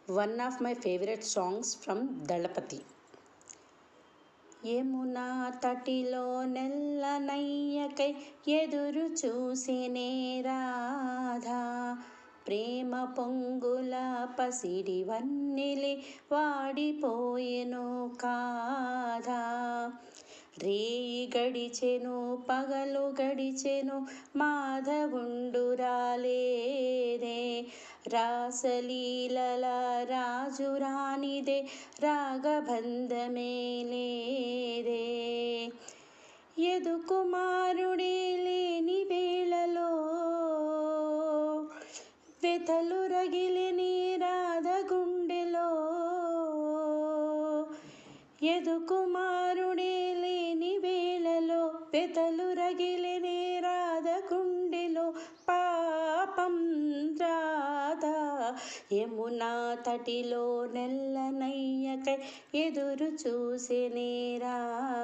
One of my favorite songs from Dalapati. Yamuna తటిలో నెల్లనయ్యకై ఎదురు చూసినే రాధా, ప్రేమ పొంగుల పసిడి వన్నెలే వాడిపోయెను కాదా. రేయి గడిచెను పగలు గడిచెను మాధవుండు రాలేదే, రాసలీలల రాజు రానిదే రాగబంధమే లేదే. యదుకుమారుడే లేని వేళలో వెతలు రగిలిని రాధ గుండెలో, యదుకుమారుడే లేని వేళలో వెతలు రగిలిని రాధ గుండెలో. పాపం రాధా యమునా తటిలో నెల్లనయ్యకై ఎదురు చూసినే రాధా.